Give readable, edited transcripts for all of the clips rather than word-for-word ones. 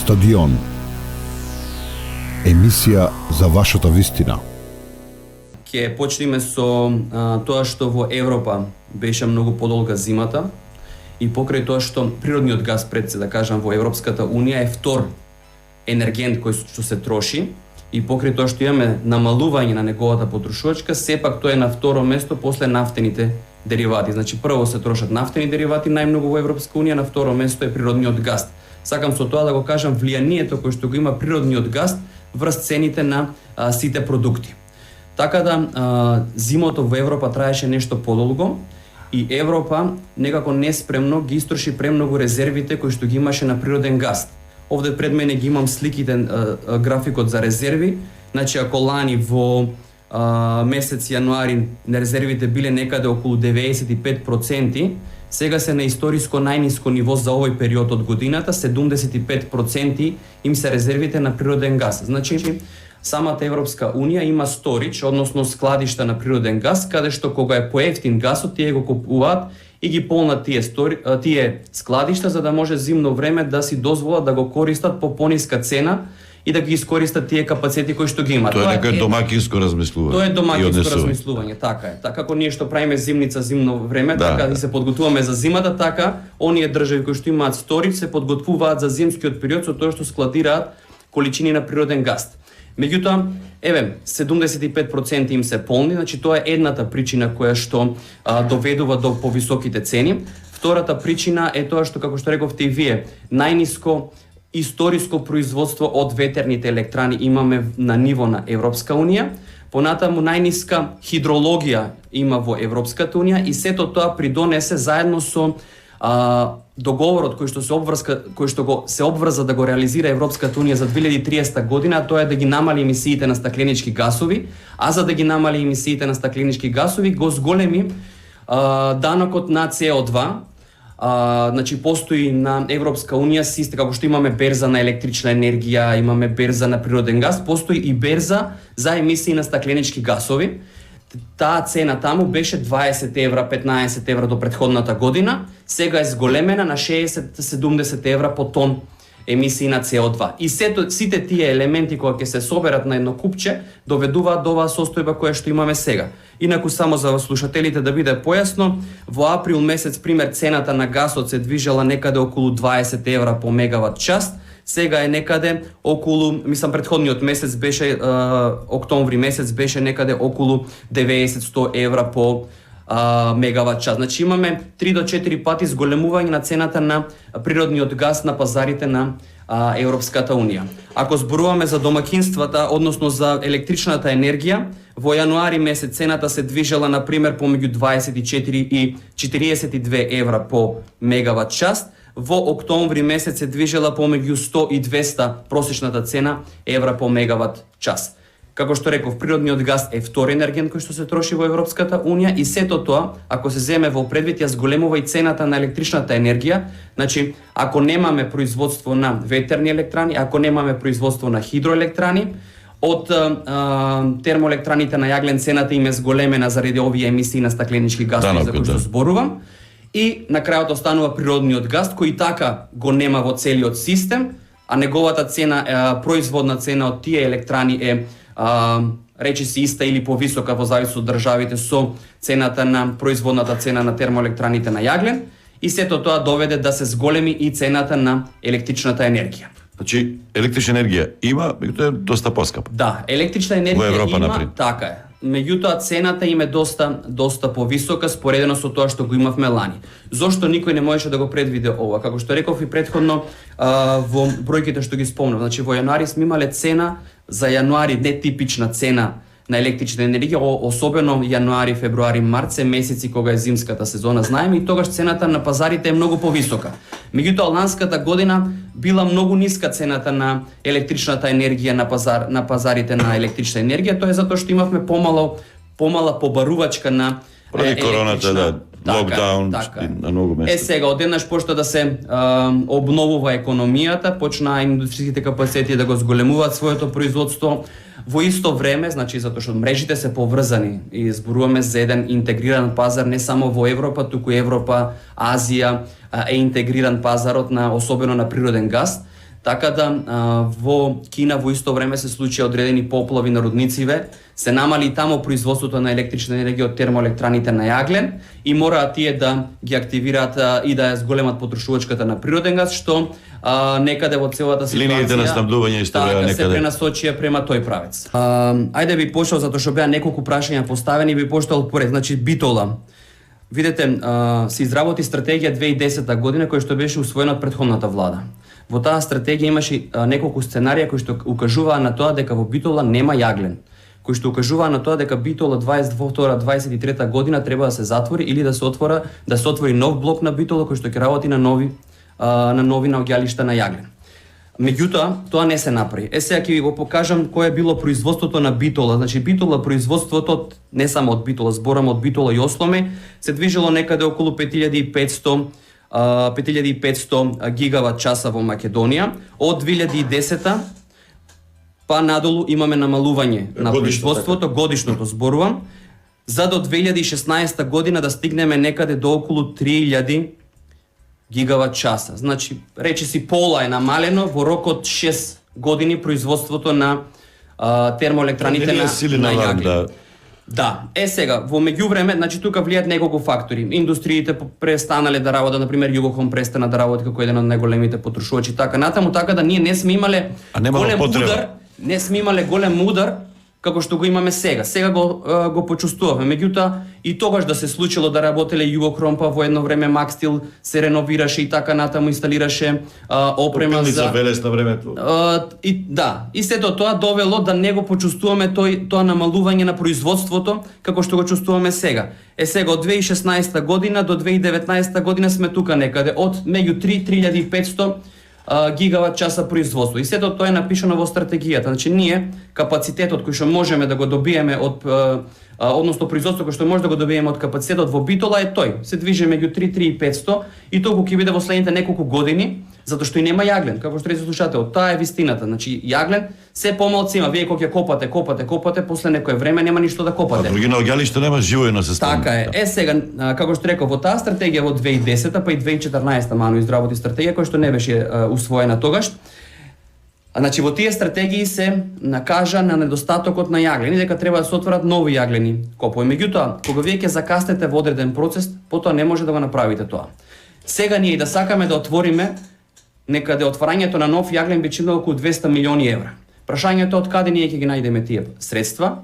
Стадион. Емисија за вашата вистина. Ќе почнеме со тоа што во Европа беше многу подолга зимата и покрај тоа што природниот газ пред се да кажам во Европската унија е втор енергент кој што се троши и покрај тоа што имаме намалување на неговата потрошувачка, сепак тоа е на второ место после нафтените деривати. Значи прво се трошат нафтени деривати најмногу во Европска унија, на второ место е природниот газ. Сакам со тоа да го кажам влијанието кој што го има природниот газ врз цените на сите продукти. Така да зимото во Европа траеше нешто подолго и Европа некако неспремно ги истроши премногу резервите кои што ги имаше на природен газ. Овде пред мене ги имам сликите, графикот за резерви. Значи ако лани во месец јануари резервите биле некаде околу 95%, сега се на историско најниско ниво за овој период од годината, 75% им се резервите на природен газ. Значи самата Европска унија има сторич, односно складишта на природен газ, каде што кога е поевтин газот, тие го купуваат и ги полнат тие складишта за да може зимно време да си дозволат да го користат по пониска цена и да ги искористат тие капацитети кои што ги имаат. Тоа е некој домакинско размислување. Тоа е домакинско размислување, така е. Така како ние што правиме зимница зимно време, така и се подготвуваме за зимата, така оние држави кои што имаат сторич се подготвуваат за зимскиот период со тоа што складираат количини на природен газ. Меѓутоа, 75% им се полни, значи тоа е едната причина која што доведува до повисоките цени. Втората причина е тоа што, како што рековте и вие, најниско историско производство од ветерните електрани имаме на ниво на Европска унија, понатаму најниска хидрологија има во Европската унија и сето тоа придонесе заедно со договорот кој што се обврза да го реализира Европската унија за 2030 година, тоа е да ги намали емисиите на стакленички гасови, а за да ги намали емисиите на стакленички гасови го зголеми данокот на CO2. Значи постои на Европска унија систем, како што имаме берза на електрична енергија, имаме берза на природен газ, постои и берза за емисии на стакленички гасови. Таа цена таму беше 20 евра, 15 евра до претходната година, сега е зголемена на 60-70 евра по тон емисии на CO2. И сите тие елементи кои ќе се соберат на едно купче доведуваат до оваа состојба која што имаме сега. Инаку само за слушателите да биде појасно, во април месец пример цената на гасот се движела некаде околу 20 евра по мегават час. Сега е некаде околу, претходниот месец беше, октомври месец беше некаде околу 90-100 евра по мегават час. Значи имаме 3 до 4 пати зголемување на цената на природниот газ на пазарите на Европската унија. Ако зборуваме за домакинствата, односно за електричната енергија, во јануари месец цената се движела на пример помеѓу 24 и 42 евра по мегават час. Во октомври месец се движела помеѓу 100 и 200 просечната цена евра по мегават час. Како што реков, природниот газ е втори енергент кој што се троши во Европската унија и сето тоа, ако се земе во предвид, ја зголемува и цената на електричната енергија. Значи, ако немаме производство на ветерни електрани, ако немаме производство на хидроелектрани, од термоелектраните на јаглен цената им е зголемена заради овие емисии на стакленички гасови за кои што зборувам. И на крајот останува природниот газ кој така го нема во целиот систем, а неговата цена, производна цена од тие електрани е речи си иста или повисока во зависност од државите со цената на производната цена на термоелектраните на јаглен и сето тоа доведе да се зголеми и цената на електричната енергија. Значи електрична енергија има, меѓутоа е доста поскапа. Да, електрична енергија во Европа, има, например. така е. Меѓутоа цената им е доста повисока споредено со тоа што го имавме лани. Зошто никој не можеше да го предвиде ова? Како што реков и претходно во бројките што ги спомнав, значи во јануари сме имале цена за јануари нетипична цена на електрична енергија, особено јануари, февруари, март се месеци кога е зимската сезона, знаеме, и тогаш цената на пазарите е многу повисока. Меѓутоа ланската година била многу ниска цената на електричната енергија на пазарите на електрична енергија, тоа е затоа што имавме помала побарувачка на Поради короната, да, локдаун на многу места. Сега, одеднаш почна да се обновува економијата, почнаа индустријските капацитети да го зголемуваат своето производство. Во исто време, значи затоа што мрежите се поврзани и зборуваме за еден интегриран пазар не само во Европа, туку Европа, Азија е интегриран пазарот особено на природен газ. Така да во Кина во исто време се случија одредени поплави на руднициве, се намали тамо производството на електрична енергија од термоелектраните на јаглен и мораат тие да ги активираат и да ја зголемат потрошувачката на природен газ, што некаде во целата ситуација линиите на снабдување исто некаде се пренасочија према тој правец. Ајде би почнал затоа што беа неколку прашања поставени, би почнал поред, значи Битола. Видете, се изработи стратегија 2010 година која што беше усвоена од претходната влада. Во таа стратегија имаше неколку сценарија кои што укажуваа на тоа дека во Битола нема јаглен, кои што укажуваа на тоа дека Битола 22-23 година треба да се затвори или да се отвори нов блок на Битола кој што ќе работи на нови наоѓалишта на јаглен. Меѓутоа, тоа не се направи. Сега ќе ви го покажам кое било производството на Битола. Значи Битола производството, не само од Битола, зборам од Битола и Осломе, се движило некаде околу 5500 гигават часа во Македонија. Од 2010 па надолу имаме намалување на производството, годишното зборувам, за до 2016 година да стигнеме некаде до околу 3000 гигават часа. Значи, речиси пола е намалено во рок од 6 години производството на термоелектраните на јаглен. Да, сега, во меѓувреме, значи тука влијат неколку фактори. Индустриите престанале да работат, например Југохом престана да работи како еден од најголемите потрошувачи, така натаму, така да ние не сме имале голем удар како што го имаме сега. Сега го почувствуваме. Меѓутоа и тогаш да се случило да работеле Југохром, па во едно време Макстил се реновираше и така натаму инсталираше опрема за Велес на времето. И сето тоа довело да не го почувствуваме тоа намалување на производството како што го чувствуваме сега. Сега од 2016 година до 2019 година сме тука некаде од меѓу 3-3500 гигават часа производство. И сето тоа е напишано во стратегијата. Значи ние капацитетот кој што можеме да го добиеме од односно производство кој што може да го добиеме од капацитетот во Битола е тој. Се движи меѓу 3-3500 и толку ќе биде во следните неколку години, затоа што и нема јаглен, како што рече слушател. Таа е вистината. Значи јаглен се помалку има. Вие кога ќе копате, после некое време нема ништо да копате. Други наоѓалишта нема живоено се станува. Така е. Сега, како што реков, во таа стратегија во 2010 па и 2014 Мано изработи стратегија која што не беше усвоена тогаш. Значи во тие стратегии се накажа на недостатокот на јаглен и дека треба да се отворат нови јаглени копови. Меѓутоа, кога вие ќе закаснете во одреден процес, потоа не може да го направите тоа. Сега ние да сакаме да отвориме некаде отварањето на нов јаглен би чинило околу 200 милиони евра. Прашањето од каде ние ќе ги најдеме тие средства?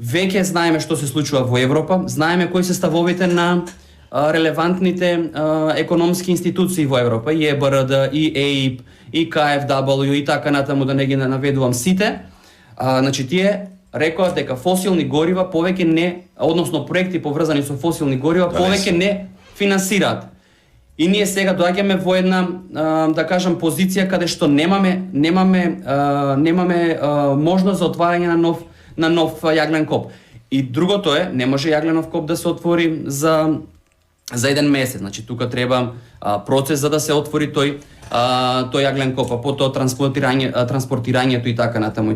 Веќе знаеме што се случува во Европа, знаеме кои се ставовите на релевантните економски институции во Европа, и ЕБРД, и ЕИП, и КФW и така натаму, да не ги наведувам сите. Значи тие рекоа дека фосилни горива повеќе не, односно проекти поврзани со фосилни горива повеќе не финансираат. И ние сега доаѓаме во една да кажам позиција каде што немаме можност за отварање на нов јаглен коп. И другото е, не може јагленов коп да се отвори за еден месец. Значи тука треба процес за да се отвори тој јаглен коп, а потоа транспортирањето и така натаму.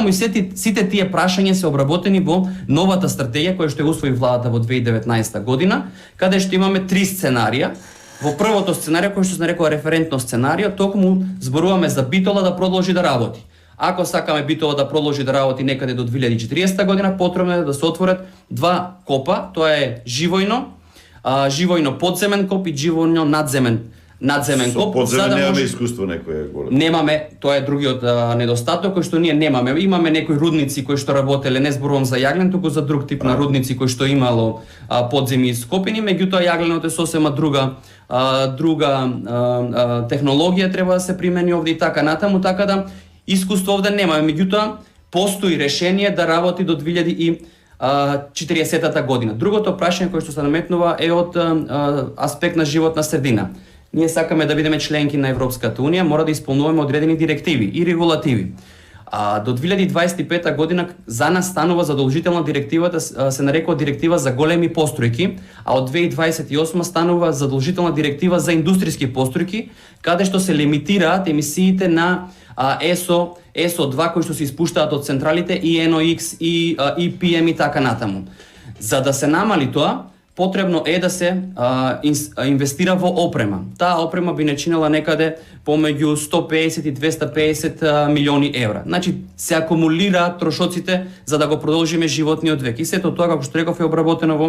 И сите тие прашања се обработени во новата стратегија која што ја усвои владата во 2019 година, каде што имаме 3 сценарија. Во првото сценарио, кој што се нарекува референтно сценарио, токму зборуваме за Битола да продолжи да работи. Ако сакаме Битола да продолжи да работи некаде до 2040 година, потребно е да се отворат 2 копа, тоа е живојно подземен коп и живојно надземен коп. Подземен немаме искуство некое големо. Немаме, тоа е другиот недостаток кој што ние немаме. Имаме некои рудници кои што работеле, не зборувам за јаглен, туку за друг тип на рудници кои што имало подземни ископини, меѓутоа јагленот е сосема друга технологија треба да се примени овде и така натаму, така да искуство овде немаме. Меѓутоа постои решение да работи до 2040 година. Другото прашање кое што се наметнува е од аспект на животна средина. Ние сакаме да бидеме членки на Европската Унија, мора да исполнуваме одредени директиви и регулативи. До 2025 година за нас станува задолжителна директивата, се нарекува директива за големи постројки, а од 2028 станува задолжителна директива за индустријски постројки, каде што се лимитираат емисиите на SO2 кои што се испуштаат од централите, и NOx, и PM и така натаму. За да се намали тоа, потребно е да се инвестира во опрема. Таа опрема би не чинела некаде помеѓу 150 и 250 милиони евра. Значи се акумулираат трошоците за да го продолжиме животниот век. И сето тоа, како што реков, е обработено во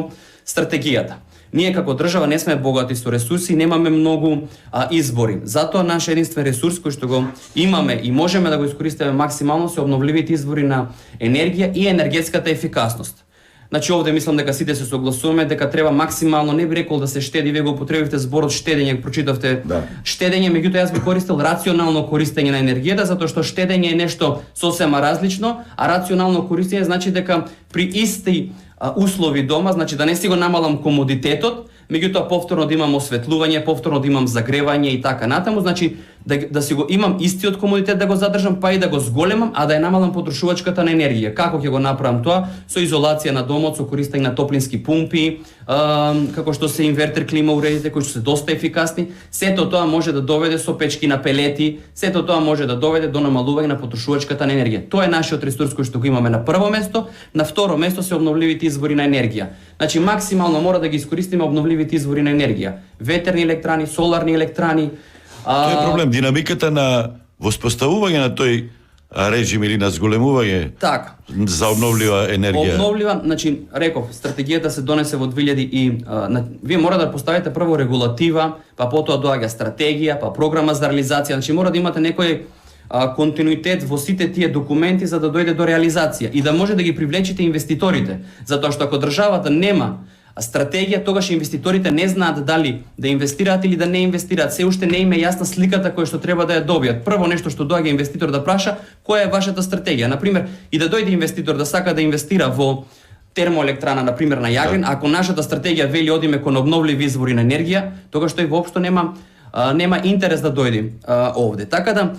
стратегијата. Ние како држава не сме богати со ресурси, немаме многу избори. Затоа наш единствен ресурс кој што го имаме и можеме да го искористиме максимално се обновливите извори на енергија и енергетската ефикасност. Значи овде мислам дека сите се согласуваме дека треба максимално, не би рекол да се штеди, вие го употребивте зборот штедење, прочитавте штедење, меѓутоа јас би користел рационално користење на енергијата, затоа што штедење е нешто сосема различно, а рационално користење значи дека при исти услови дома, значи да не си го намалам комодитетот, меѓутоа повторно да имам осветлување, повторно да имам загревање и така натаму, значи да си го имам истиот комодитет да го задржам, па и да го зголемам, а да ја намалам потрошувачката на енергија. Како ќе го направам тоа? Со изолација на домот, со користење на топлински пумпи, како што се инвертер клима уредите кои што се доста ефикасни. Сето тоа може да доведе со печки на пелети, сето тоа може да доведе до намалување на потрошувачката на енергија. Тоа е нашиот ресурс кој што го имаме на прво место, на второ место се обновливите извори на енергија. Значи максимално мора да ги искористиме обновливите извори на енергија. Ветерни електрани, соларни електрани. Тоа е проблем, динамиката на воспоставување на тој режим или на зголемување за обновлива енергија. Обновлива, значи реков, стратегијата се донесе во 2000 вие мора да поставите прво регулатива, па потоа доаѓа стратегија, па програма за реализација. Значи мора да имате некој континуитет во сите тие документи за да дојде до реализација и да може да ги привлечете инвеститорите, затоа што ако државата нема стратегија, тогаш инвеститорите не знаат дали да инвестираат или да не инвестираат. Се уште не им е јасна сликата која што треба да ја добијат. Прво нешто што доаѓа инвеститор да праша, која е вашата стратегија? Например, и да дојде инвеститор да сака да инвестира во термоелектрана, например на Јаглен, ако нашата стратегија вели одиме кон обновливи извори на енергија, тогаш тој воопшто нема интерес да дојде овде. Така да,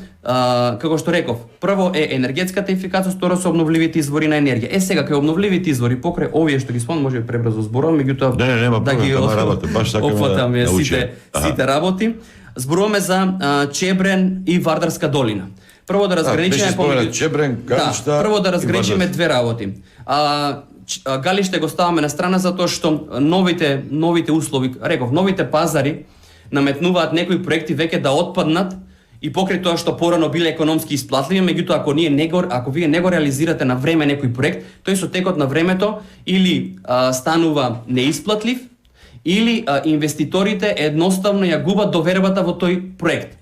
како што реков, прво е енергетската ефикасност, второ се обновливите извори на енергија. Сега кај обновливите извори покрај овие што ги спомнам, може би пребрзо зборувам, меѓутоа да ги опфатаме сите работи. Зборуваме за Чебрен и Вардарска долина. Прво да разграничиме Чебрен, Галишта. Прво да разграничиме две работи. Галиште го ставаме на страна затоа што новите услови, реков, новите пазари наметнуваат некои проекти веќе да отпаднат и покрај тоа што порано биле економски исплатливи, меѓутоа ако вие не го реализирате на време некој проект, тој со текот на времето или станува неисплатлив, или инвеститорите едноставно ја губат довербата во тој проект.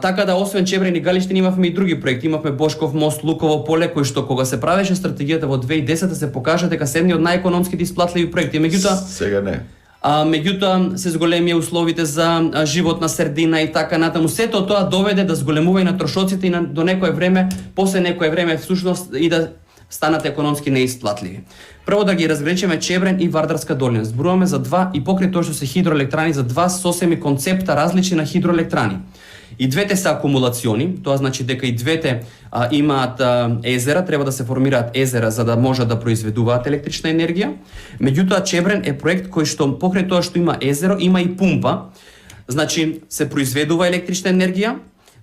Така да освен Чебрен и Галиште имавме и други проекти, имавме Бошков мост, Луково поле, кој што кога се правеше стратегијата во 2010 се покажа дека се едни од најекономските исплатливи проекти, меѓутоа сега не. Меѓутоа се зголемија условите за животна средина и така натаму. Сето тоа доведе да зголемува и на трошоците и до некое време, после некое време всушност и да станат економски неисплатливи. Прво да ги разграничиме Чебрен и Вардарска долина. Зборуваме за два и покрај тоа што се хидроелектрани, за два сосеми концепта различни на хидроелектрани. И двете се акумулациони, тоа значи дека и двете имаат езера, треба да се формираат езера за да можат да произведуваат електрична енергија. Меѓутоа Чебрен е проект кој што покрај тоа што има езеро, има и пумпа. Значи се произведува електрична енергија,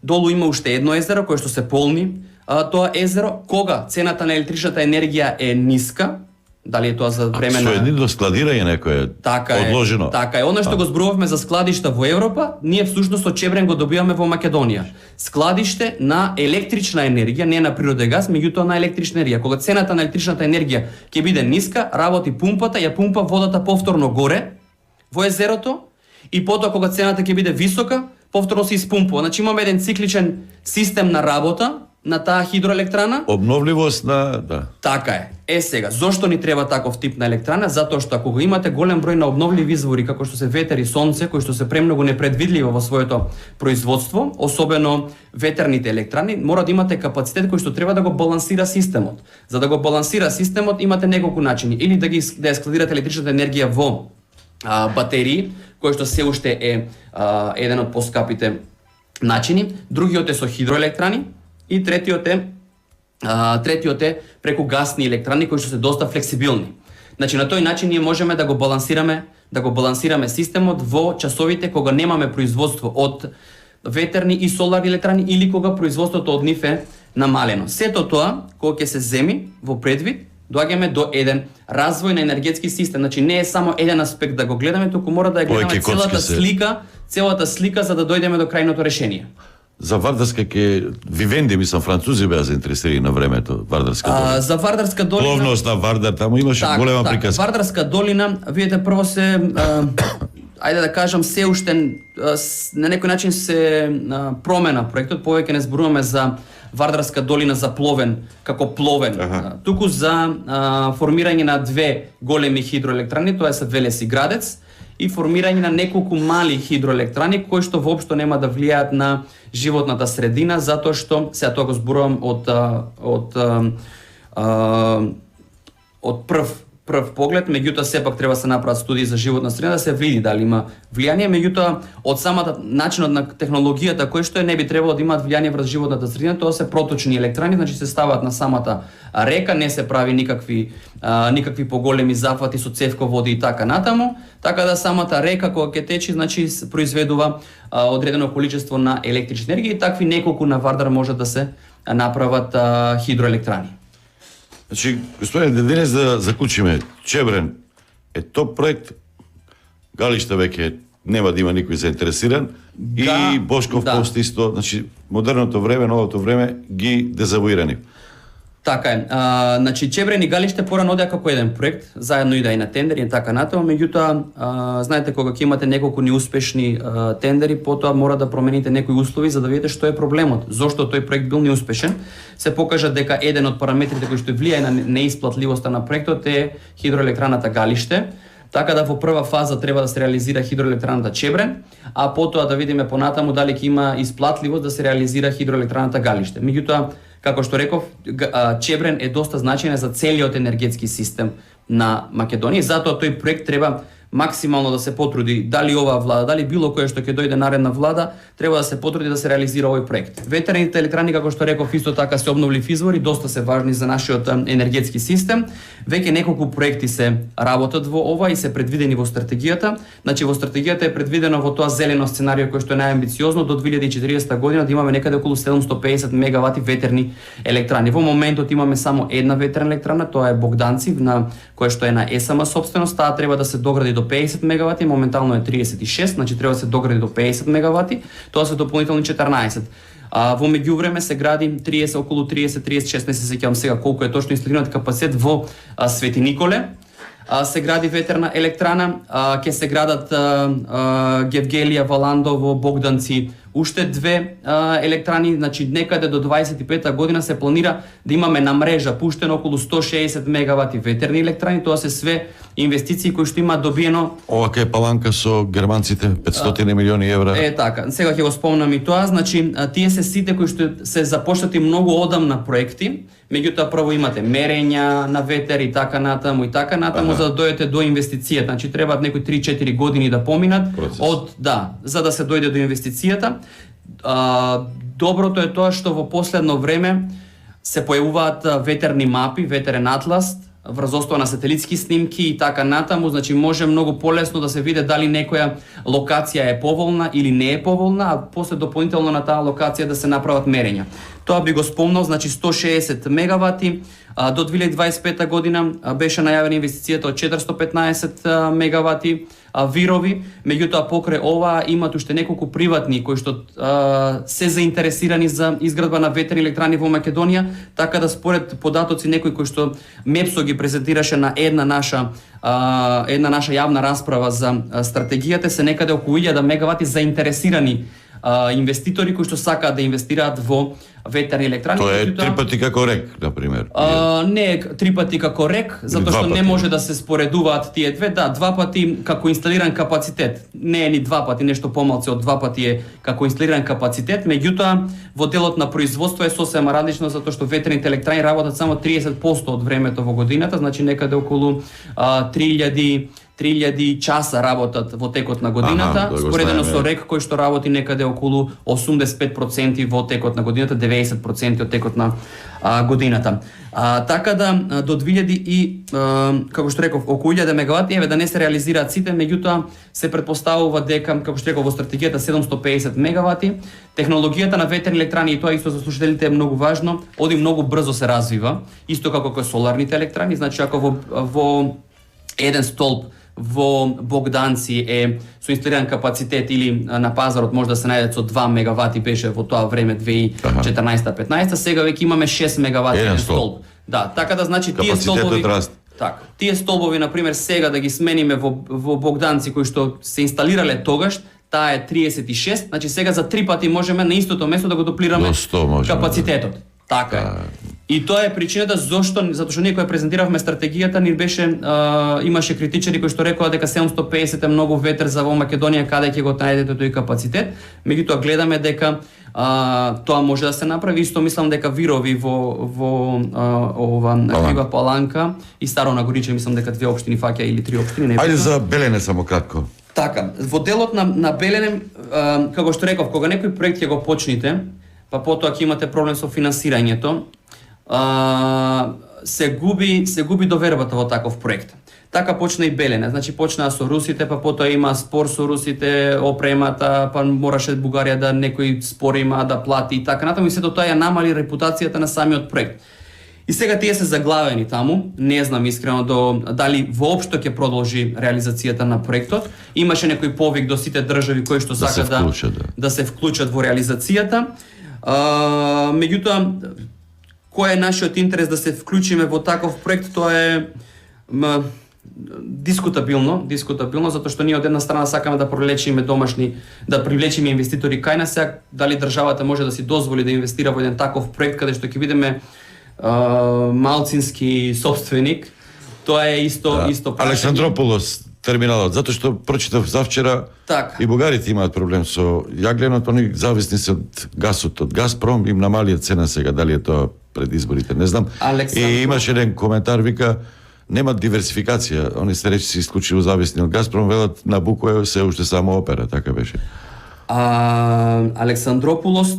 долу има уште едно езеро кое што се полни тоа езеро, кога цената на електричната енергија е ниска, дали е тоа за време на... Со едно складирање некое одложено. Така е. Оно што го зборувавме за складишта во Европа, ние всушност од Чебрен го добиваме во Македонија. Складиште на електрична енергија, не на природен газ, меѓутоа на електрична енергија. Кога цената на електричната енергија ќе биде ниска, работи пумпата, ја пумпа водата повторно горе во езерото и потоа кога цената ќе биде висока, повторно се испумпува. Значи имаме еден цикличен систем на работа на таа хидроелектрана. Обновливост на... Така е. Сега, зошто ни треба таков тип на електрана? Затоа што ако го имате голем број на обновливи извори, како што се ветер и сонце, кои што се премногу непредвидливи во своето производство, особено ветерните електрани, мора да имате капацитет кој што треба да го балансира системот. За да го балансира системот имате неколку начини. Или да ја складирате електричната енергија во батерии, кој што се уште е еден од поскапите начини. Другиот е со хидроелектрани. И третиот е преку гасни електрани кои што се доста флексибилни. Значи на тој начин ние можеме да го балансираме системот во часовите кога немаме производство од ветерни и соларни електрани или кога производството од нив е намалено. Сето тоа кога ќе се земи во предвид доаѓаме до еден развој на енергетски систем. Значи не е само еден аспект да го гледаме, туку мора да ја гледаме целата слика за да дојдеме до крајното решение. За Вардарска ќе Вивенди, мислам, французи беа заинтересирани на времето, Вардарска долина. За Вардарска долина пловност на Вардар, таму имаше голема приказка. Вардарска долина, видите, прво се ајде да кажам се уште на некој начин се промена проектот, повеќе не зборуваме за Вардарска долина за пловен, како пловен, туку за формирање на две големи хидроелектрани, тоа се Велес и Градец, и формирање на неколку мали хидроелектрани кои што воопшто нема да влијаат на животната средина, затоа што сега тоа го зборувам од прв поглед, меѓутоа сепак треба да се направат студии за животна средина да се види дали има влијание, меѓутоа од самата начинот на технологијата кој што не би требало да имаат влијание врз животната средина, тоа се проточни електрани, значи се ставаат на самата река, не се прави никакви поголеми зафати со цевководи и така натаму, така да самата река кога ќе течи, значи произведува одредено количество на електрична енергија и такви неколку на Вардар може да се направат хидроелектрани. Значи, господине Дединец, да заклучиме, Чебрен е топ проект, Галиште веќе нема да има никој заинтересиран и Бошков пост исто, значи модерното време, новото време ги дезавуирани. Така е. Значи Чебрен и Галиште порано одеа како еден проект, заедно идеа и на тендери и така натаму, меѓутоа знаете кога ќе имате неколку неуспешни тендери, потоа мора да промените некои услови за да видите што е проблемот, зошто тој проект бил неуспешен. Се покажа дека еден од параметрите кои што влијае на неисплатливоста на проектот е хидроелектраната Галиште. Така да во прва фаза треба да се реализира хидроелектраната Чебрен, а потоа да видиме понатаму дали ќе има исплатливост да се реализира хидроелектраната Галиште. Меѓутоа, како што реков, Чебрен е доста значајен за целиот енергетски систем на Македонија, затоа тој проект треба максимално да се потруди, дали оваа влада, дали било која што ќе дојде наредна влада, треба да се потруди да се реализира овој проект. Ветерните електрани, како што реков, исто така се обновлив извори, доста се важни за нашиот енергетски систем. Веќе неколку проекти се работат во ова и се предвидени во стратегијата. Значи во стратегијата е предвидено во тоа зелено сценарио кој што е најамбициозно до 2040 година да имаме некаде околу 750 мегавати ветерни електрани. Во моментот имаме само една ветерна електрана, тоа е Богданци, на која што е на ЕСМ собственост, таа треба да се догради до 50 мегавати, моментално е 36, значи треба да се догради до 50 мегавати, тоа се дополнителни 14. Во меѓувреме се гради околу 30-36, не се сеќавам сега колку е точно инсталираниот капацитет во Свети Николе. Се гради ветерна електрана, ќе се градат Гевгелија, Валандово, Богданци, уште две електрани, значи некаде до 25-та година се планира да имаме на мрежа пуштено околу 160 мегавати ветерни електрани, тоа се све инвестиции кои што има добиено. Ова е паланка со германците, 500 милиони евра. Така, сега ќе го спомнам и тоа, значи тие се сите кои што се започнати многу одамна проекти, меѓутоа прво имате мерења на ветер и така натаму, за да дојдете до инвестицијата, значи требаат некои 3-4 години да поминат за да се дојде до инвестицијата. Доброто е тоа што во последно време се појавуваат ветерни мапи, ветерен атлас, врз основа на сателитски снимки и така натаму, значи може многу полесно да се види дали некоја локација е поволна или не е поволна, а после дополнително на таа локација да се направат мерења. Тоа би го спомнал, значи 160 мегавати, до 2025 година беше најавена инвестицијата од 415 мегавати вирови, меѓутоа покрај ова имат уште неколку приватни кои што се заинтересирани за изградба на ветерни електрани во Македонија, така да според податоци некои кои што МЕПСО ги презентираше на една наша јавна расправа за стратегијата, се некаде околу 1000 мегавати заинтересирани инвеститори кои што сакаат да инвестираат во ветерни електрани. Тоа е 3 пати како рек, например. Не е 3 пати како рек, затоа што не може да се споредуваат тие две. Да, 2 пати како инсталиран капацитет. Не е ни 2 пати, нешто помалку од 2 пати е како инсталиран капацитет, меѓутоа во делот на производство е сосема различно затоа што ветерните електрани работат само 30% од времето во годината, значи некаде околу 3000 3000 часа работат во текот на годината, да го споредено знаеме. со РЕК кој што работи некаде околу 85% во текот на годината, 90% од текот на годината. Така да до 2000 и како што реков околу 1000 мегавати, еве да не се реализираат сите, меѓутоа се претпоставува дека како што реков во стратегијата 750 мегавати. Технологијата на ветерни електрани, и тоа исто за слушателите е многу важно, оди многу брзо се развива, исто како кога соларните електрани, значи ако во еден столб во Богданци е со инсталиран капацитет или на пазарот може да се најде со 2 мегавати, беше во тоа време 2014-15, сега веќе имаме 6 мегавати Еден на столб. столб. Да, така да значи тие Капацитетот столбови расте. така. Тие столбови на пример сега да ги смениме во Богданци кои што се инсталирале тогаш, таа е 36, значи сега за 3 пати можеме на истото место да го дуплираме До 100 можеме, капацитетот. Така е. И тоа е причината затоа што ние кога презентиравме стратегијата ни беше имаше критичари кои што рекоа дека 750 е многу ветер за во Македонија каде ќе го најдете тој капацитет. Меѓутоа гледаме дека тоа може да се направи. Исто мислам дека Вирови во ова Крива Паланка и Старо Нагориче мислам дека 2 општини фаќа или 3 општини, не. Ајде за Белене само кратко. Така, во делот на Белене, како што реков, кога некој проект ќе го почните, па потоа ќе имате проблем со финансирањето, се губи довербата во таков проект. Така почна и Белене, значи почнаа со русите, па потоа има спор со русите, опремата, па мораше Бугарија да некој спор има да плати и така натаму, и сето тоа ја намали репутацијата на самиот проект. И сега тие се заглавени таму, не знам искрено дали воопшто ќе продолжи реализацијата на проектот. Имаше некој повик до сите држави кои што сака да се вклучат во реализацијата. Меѓутоа, кој е нашиот интерес да се вклучиме во таков проект, тоа е дискутабилно, затоа што ние од една страна сакаме да привлечиме инвеститори кај нас, сега дали државата може да си дозволи да инвестира во еден таков проект каде што ќе бидеме малцински собственик, тоа е исто прашање. Александрополос, терминалот, затоа што прочитав завчера така. И бугарите имаат проблем со јагленот, они зависни се од гасот, од Газпром, им намалија цена сега, дали е тоа пред изборите, не знам. И имаше еден коментар, вика, немат диверсификација, они се речи се исклучиво зависни од Газпром, велат Набуко е се уште само опера, така беше. Александрополос,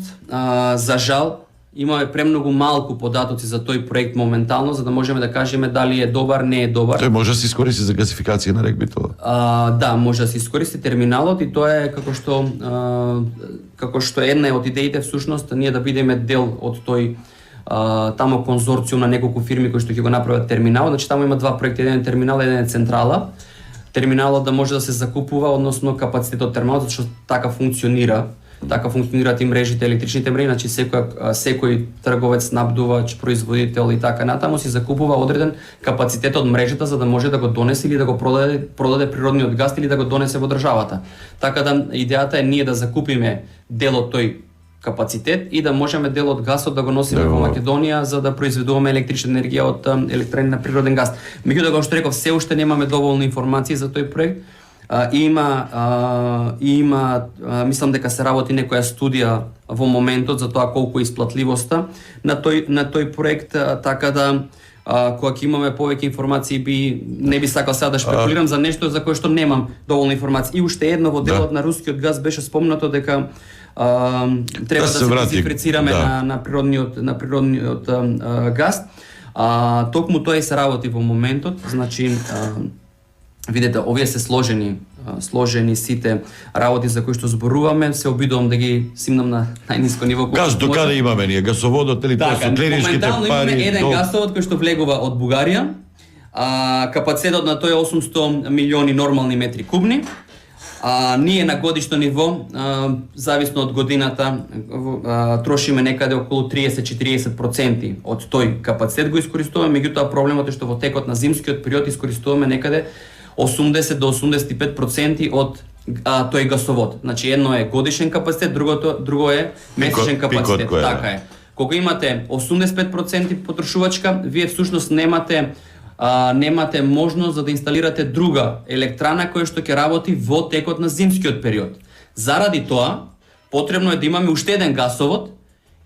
за жал, имаме премногу малку податоци за тој проект моментално, за да можеме да кажеме дали е добар, не е добар. Тој може да се искористи за газификација на рек Битола. Да, може да се искористи терминалот и тоа е како што една од идеите всушност ние да бидеме дел од тој тамо конзорциум на неколку фирми кои што ќе го направат терминал. Значи таму има два проекти, еден е терминал, еден е централа. Терминалот да може да се закупува, односно капацитетот терминалот, зашто така функционираат и мрежите, електричните мрежи, значи секој трговец, снабдувач, производител и така натаму си закупува одреден капацитет од мрежата за да може да го донесе или да го продаде природниот газ или да го донесе во државата. Така да идејата е ние да закупиме дел од тој капацитет и да можеме дел од гасот да го носиме во Македонија за да произведуваме електрична енергија од електроени на природен газ. Меѓутоа, како што реков, се уште немаме доволно информации за тој проект. Мислам дека се работи некоја студија во моментот за тоа колку е исплатливоста на тој проект, така да кога ќе имаме повеќе информации не би сакал сега да шпекулирам за нешто за кое што немам доволно информации. И уште едно во делот на рускиот газ беше спомнато дека треба да се дизинфицираме на природниот газ. Токму тоа и се работи во моментот, значи видете, овие се сложени сите работи за кои што зборуваме, се обидувам да ги симнам на најниско ниво. Газ до каде имаме ние? Гасоводот или тоа со клиничките пари? Моментално имаме еден гасовод кој што влегува од Бугарија. Капацитетот на тој е 800 милиони нормални метри кубни. Ние на годишно ниво, зависно од годината, трошиме некаде околу 30-40% од тој капацитет го искористуваме, меѓутоа проблемот е што во текот на зимскиот период искористуваме некаде 80 до 85% од тој гасовод. Значи едно е годишен капацитет, друго е месечен капацитет. Така е. Кога имате 85% потрошувачка, вие всушност немате можност за да инсталирате друга електрана која што ќе работи во текот на зимскиот период. Заради тоа, потребно е да имаме уште еден гасовод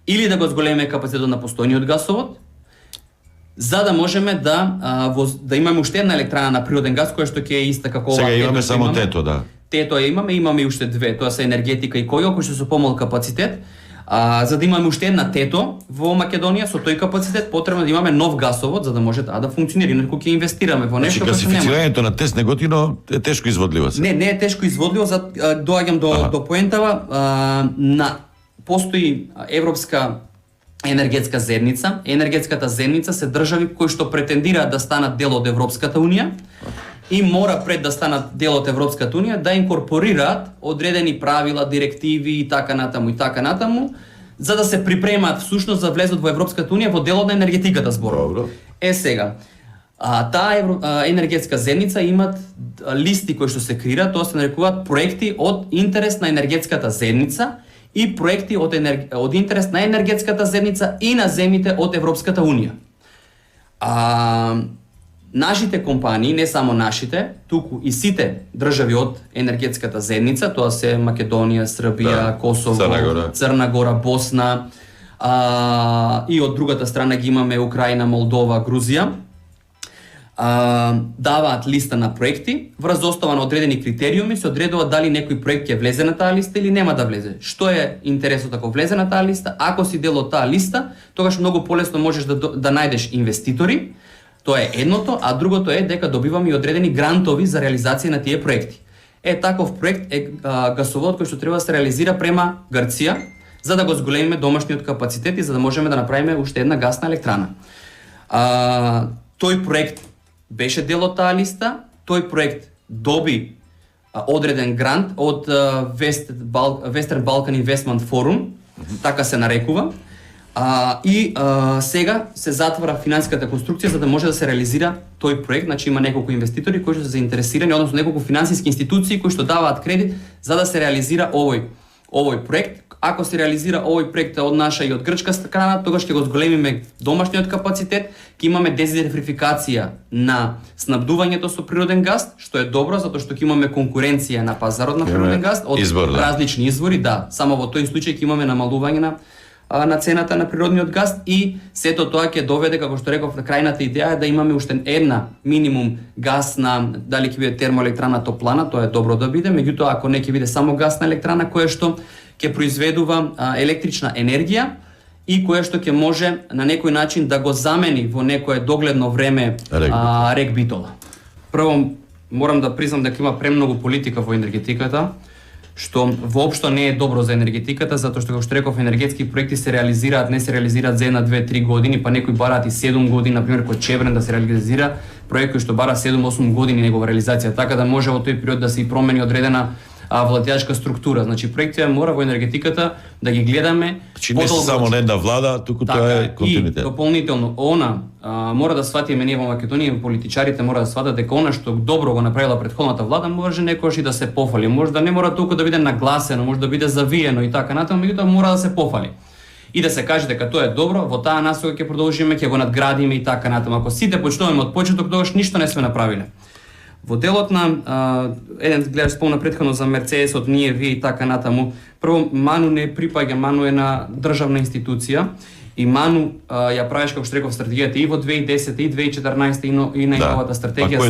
или да го зголемиме капацитетот на постојниот гасовод, за да можеме да имаме уште една електрана на природен газ која што ќе е иста како ова. Сега имаме што само тето, да. Тето имаме и уште две, тоа се енергетика и којо, кои што со помал капацитет. За да имаме уште една тето во Македонија со тој капацитет потребно да имаме нов гасовод за да може таа да функционира, инаку ќе инвестираме во нешто Значи гасифицирањето на ТЕЦ Неготино е тешко изводливо се. Не е тешко изводливо, доаѓам до поентава. Постои европска енергетска заедница. Енергетската заедница се држави кои што претендираат да станат дел од Европската унија и мора пред да станат дел од Европската унија да инкорпорираат одредени правила, директиви и така натаму, за да се припремаат всушност да влезат во Европската унија во делот на енергетиката зборува. Добро. Сега, таа енергетска заедница имат листи кои што се креираат, тоа се нарекуваат проекти од интерес на енергетската заедница и проекти од интерес на енергетската заедница и на земјите од Европската унија. Нашите компании, не само нашите, туку и сите држави од енергетската заедница, тоа се Македонија, Србија, Косово, Црна Гора, Босна, и од другата страна ги имаме Украина, Молдова, Грузија, даваат листа на проекти, врз основа на одредени критериуми се одредува дали некој проект ќе влезе на таа листа или нема да влезе. Што е интересот ако влезе на таа листа? Ако си дел од таа листа, тогаш многу полесно можеш да најдеш инвеститори. Тоа е едното, а другото е дека добиваме и одредени грантови за реализација на тие проекти. Таков проект е гасовод кој што треба да се реализира према Грција, за да го зголемиме домашниот капацитет и за да можеме да направиме уште една гасна електрана. Тој проект беше дел од таа листа, тој проект доби одреден грант од Western Balkan Investment Forum, така се нарекува, сега се затвора финансиската конструкција за да може да се реализира тој проект. Значи има неколку инвеститори кои што се заинтересирани, односно неколку финансиски институции кои што даваат кредит за да се реализира овој проект. Ако се реализира овој проект од наша и од грчка страна, тогаш ќе го зголемиме домашниот капацитет, ќе имаме дезидерификација на снабдувањето со природен газ, што е добро затоа што ќе имаме конкуренција на пазарот на природен газ од различни извори, само во тој случај ќе имаме намалување на цената на природниот газ и сето тоа ќе доведе, како што реков, на крајната идеја е да имаме уште една минимум гасна, дали ќе биде термоелектрана, топлана, тоа е добро да биде, меѓутоа ако не ќе биде само гасна електрана која што ќе произведува електрична енергија и која што ќе може на некој начин да го замени во некое догледно време рек Битола. Прво морам да признам дека има премногу политика во енергетиката, што воопшто не е добро за енергетиката, затоа што, како што реков, енергетски проекти се реализираат, не се реализираат за 1, 2, 3 години, па некои бараат и 7 години, например кој Чебрен да се реализира проект кој што бара 7-8 години негова реализација, така да може во тој период да се и промени одредена владеачка структура. Значи проектите мора во енергетиката да ги гледаме не се само на една влада, туку тоа е континуитет. И дополнително мора да сватиме ние во Македонија, политичарите мора да сватат дека она што добро го направила претходната влада може некогаш и да се пофали. Може да не мора толку да биде нагласено, може да биде завиено и така натаму, меѓутоа мора да се пофали. И да се каже дека тоа е добро, во таа насока ќе продолжиме, ќе го надградиме и така натаму. Ако сите почнуваме од почеток, тогаш ништо не сме направиле. Во делот на еден гледаш спомна претходно за Мерцедесот, ние, вие и така натаму. Прво, Ману не припаѓа, Ману е на државна институција и Ману ја правиш, како што реков, стратегијата и во 2010 и 2014 и најновата стратегија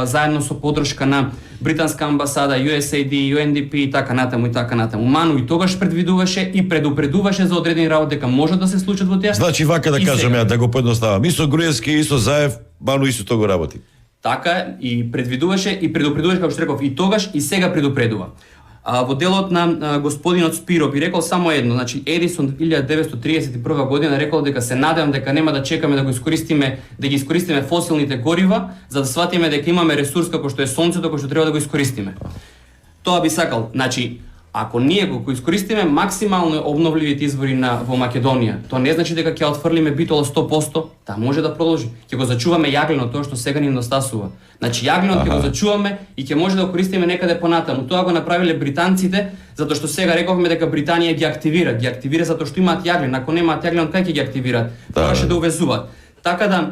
заедно со поддршка на британска амбасада, USAID, UNDP и така натаму. Ману и тогаш предвидуваше и предупредуваше за одредени работи дека може да се случат во тие. Значи вака да кажеме, да го поедноставам. И со Груевски, и со Заев, Ману исто го работи. Така и предвидуваше и предупредуваше, како што реков, и тогаш и сега предупредува. Во делот на господинот Спиро би рекол само едно, значи Едисон 1931 година рекол дека се надевам дека нема да чекаме да ги искористиме фосилните горива, за да сватиме дека имаме ресурс како што е сонцето, кој што треба да го искористиме. Тоа би сакал, значи ако ние го искористиме максимално обновливите извори во Македонија, тоа не значи дека ќе отфрлиме Битола 100%, таа може да продолжи. Ќе го зачуваме јаглено, тоа што сега ни недостасува. Значи јагленот ќе го зачуваме и ќе може да го користиме некаде понатаму. Тоа го направиле британците, затоа што сега рековме дека Британија ги активира затоа што имаат јаглен. Ако немаат јаглен, кај ќе ги активираат? Требаше да увезуваат. Така да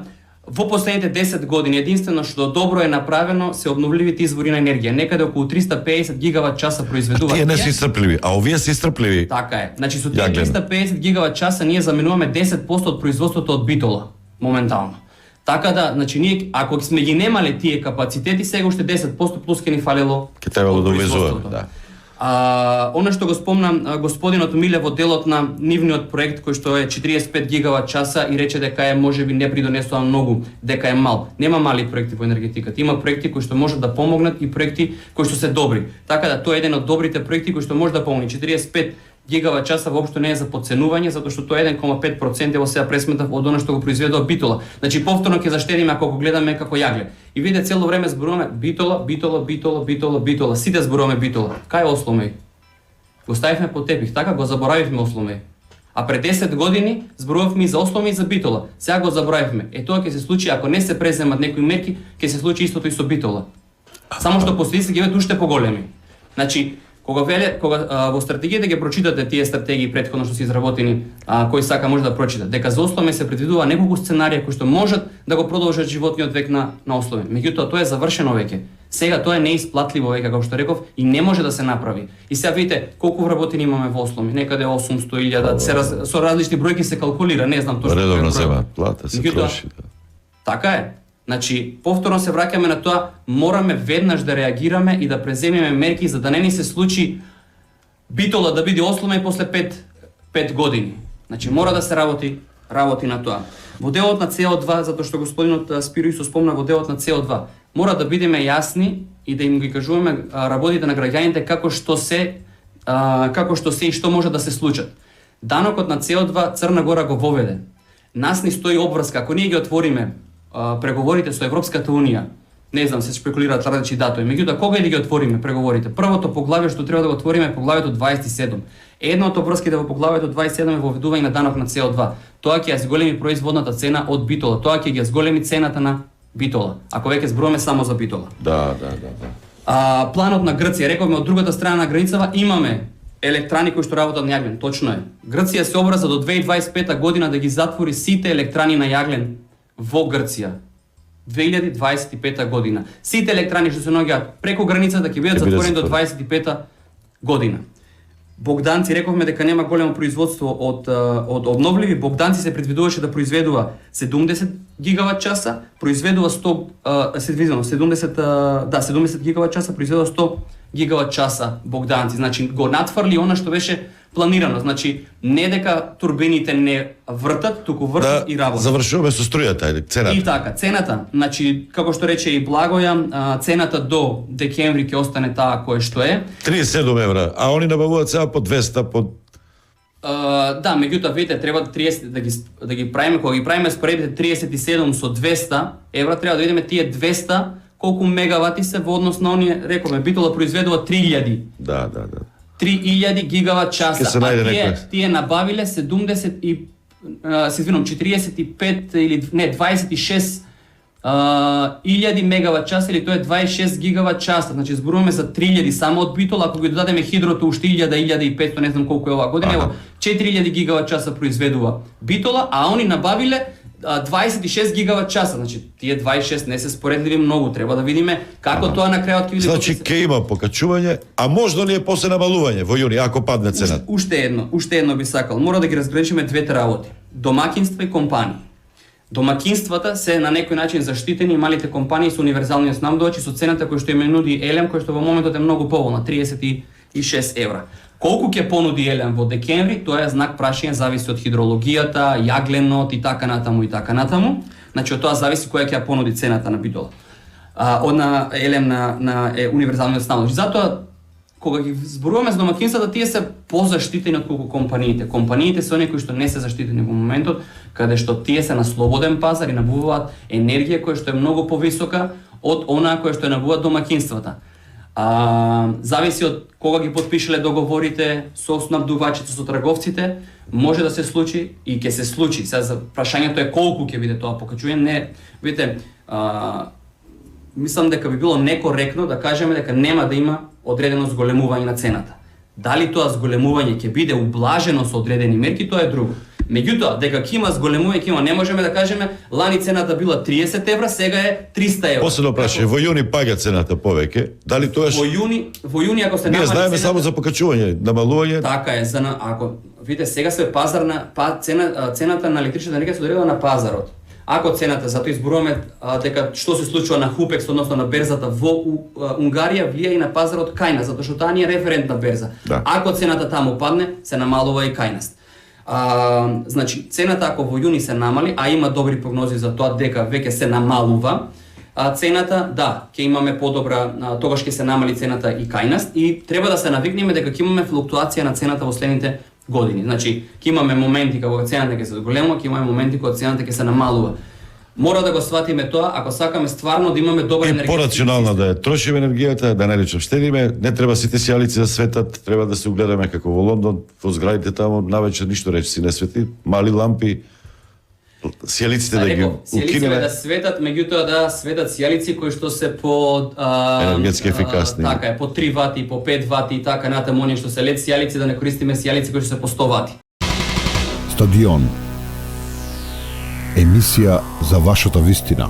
во последните 10 години единствено што добро е направено се обновливите извори на енергија. Некаде околу 350 гигават часа произведуваат. Тие не се исцрпливи, а овие се исцрпливи. Така е. Значи со тие 350 гигават часа ние заменуваме 10% од производството од Битола. моментално. Така да, значи ние ако сме ги немале тие капацитети, сега уште 10% плюс ќе ни фалело. Ке требало од да увезуваме, производството. да. Оно што го спомна господинот Миле во делот на нивниот проект кој што е 45 гигават часа и рече дека е можеби не придонесува многу, дека е мал. Нема мали проекти во енергетиката. Има проекти кои што можат да помогнат и проекти кои што се добри. Така да тоа е еден од добрите проекти кои што може да помогне. 45 гигават часа воопшто не е за подценување, затоа што тоа е 1,5% ево сега пресметав од она што го произведува Битола. Значи повторно ќе заштедиме ако го гледаме како јагле. И виде цело време зборуваме Битола, сите зборуваме Битола. Кај е Осломеј? Го ставивме под тепих, така го заборавивме Осломеј. А пред 10 години зборувавме и за Осломеј и за Битола. Сега го заборавивме. Тоа ќе се случи ако не се преземат некои мерки, ќе се случи истото и со Битола. Само што последиците ќе бидат уште поголеми. Значи кога во стратегијата ги прочитате тие стратегии претходно што се изработени, кој сака може да прочита, дека за Осломеј се предвидува неколку сценарија кои што можат да го продолжат животниот век на Осломеј. Меѓутоа тоа е завршено веќе. Сега тоа е неисплатливо веќе, како што реков, и не може да се направи. И сега видите колку вработени имаме во Осломеј, некаде 800.000, со различни бројки се калкулира, не знам точно. Редовно земаат плата, се троши. Така е. Значи, повторно се враќаме на тоа, мораме веднаш да реагираме и да преземеме мерки за да не ни се случи Битола да биде Осломеј после 5 години. Значи, мора да се работи на тоа. Во делот на CO2, затоа што господинот Спиро Исо спомна во делот на CO2, мора да бидеме јасни и да им ги кажуваме работите на граѓаните како што се и што може да се случат. Данокот на CO2 Црна Гора го воведе. Нас ни стои обврска, ако ние ги отвориме преговорите со Европската Унија, не знам, се спекулираат различни датуми, меѓутоа кога ли ги отвориме преговорите? Првото поглавје што треба да го отвориме е поглавјето 27. Едното врските во поглавјето 27 е воведување на данок на CO2. Тоа ќе ја зголеми производната цена од Битола, тоа ќе ги зголеми цената на Битола. Ако веќе зборуваме само за Битола. Да. Планот на Грција, рековме од другата страна на границава имаме електрани кои што работат на јаглен, точно е. Грција се образа до 2025 година да ги затвори сите електрани на јаглен во Грција. 2025 година. Сите електрани што се наоѓаат преку границата ќе бидат затворени до 25 година. Богданци, рековме дека нема големо производство од обновливи, Богданци се предвидуваше да произведува 70 гигават часа, произведува 70 гигават часа, произведува 100 гигават часа Богданци. Значи го надфрли она што беше планирано. Значи не дека турбините не вртат, туку вртат и работат. Завршуваме со струјата или цената. И така, цената, значи како што рече и Благоја, цената до декември ќе остане таа која што е. 37 евра, а они набавуваат сега по 200 по да, меѓутоа видите треба 30 да ги правиме, кога ги правиме споредите 37 со 200 евра, треба да видиме тие 200 колку мегавати се во однос на оние, рековме, Битола произведува 3000. Да. 3000 гигават часа, а тие набавиле 45 или не 26 илјади мегават часа, или тоа е 26 гигават часа. Значи зборуваме за 3000 само од Битола, ако ги додадеме хидрото уште 1500, не знам колку е оваа година, ево 4000 гигават часа произведува Битола, а они набавиле 26 гигават часа. Значи тие 26 не се споредливи многу, треба да видиме како тоа на крајот ќе биде. Значи ќе има покачување, а можда ли е после намалување во јуни ако падне цената? Уште едно би сакал. Мора да ги разграничиме двете работи. Домакинства и компании. Домакинствата се на некој начин заштитени, малите компании со универзалниот снабдувачи со цената која што им нуди Елем, која што во моментот е многу поволна, 36 евра. Колку ќе понуди Елем во декември, тоа е знак прашање, зависи од хидрологијата, јагленот и така натаму. Значи од тоа зависи која ќе ја понуди цената на Битола. Од на Елем на универзалниот снабдувач. Затоа кога ги зборуваме за домакинствата, тие се позаштитени отколку компаниите. Компаниите се оние кои што не се заштитени во моментот, каде што тие се на слободен пазар и набуваат енергија која што е многу повисока од онаа која што е набуваат домакинствата. Зависи од кога ги потпишале договорите со снабдувачите, со трговците, може да се случи и ќе се случи. Сега за прашањето е колку ќе биде тоа покачување. Не, видите, мислам дека би било некоректно да кажеме дека нема да има одредено зголемување на цената. Дали тоа зголемување ќе биде ублажено со одредени мерки, тоа е друго. Меѓутоа, дека ќе има зголемување, не можеме да кажеме лани цената била 30 евра, сега е 300 евра. Последно прашање, во јуни паѓа цената повеќе. Дали тоа Во јуни ако се намали ние знаеме само за покачување, намалување. Така е, ако видите сега се пазарна цената на електричната енергија се одредува на пазарот. Ако цената, затоа изборуваме дека што се случува на Хупекс, односно на берзата во Унгарија, влија и на пазарот кај нас, затоа што таа ни е референтна берза. Да. Ако цената таму падне, се намалува и кај нас. Значи, цената ако во јуни се намали, а има добри прогнози за тоа дека веќе се намалува, цената, да, ќе имаме подобра, тогаш ќе се намали цената и кај нас и треба да се навикнеме дека ќе имаме флуктуација на цената во следните години. Значи, ќе имаме моменти кога цената ќе се зголемува, ќе имаме моменти кога цената ќе се намалува. Мора да го сватиме тоа, ако сакаме стварно да имаме добар енергетски И порационално да ја трошиме енергијата, да не речем штедиме, не треба сите сијалици да светат, треба да се угледаме како во Лондон, во зградите таму навечер ништо речиси не свети, мали лампи, сијалиците да ги сијалиците укинеме. да светат, меѓутоа да светат сијалици кои што се по енергетски ефикасни. Така е, по 3 вати, по 5 вати и така натаму, оние што се лед сијалици, да не користиме сијалици кои што се по 100 вати. Стадион. Емисија за вашата вистина.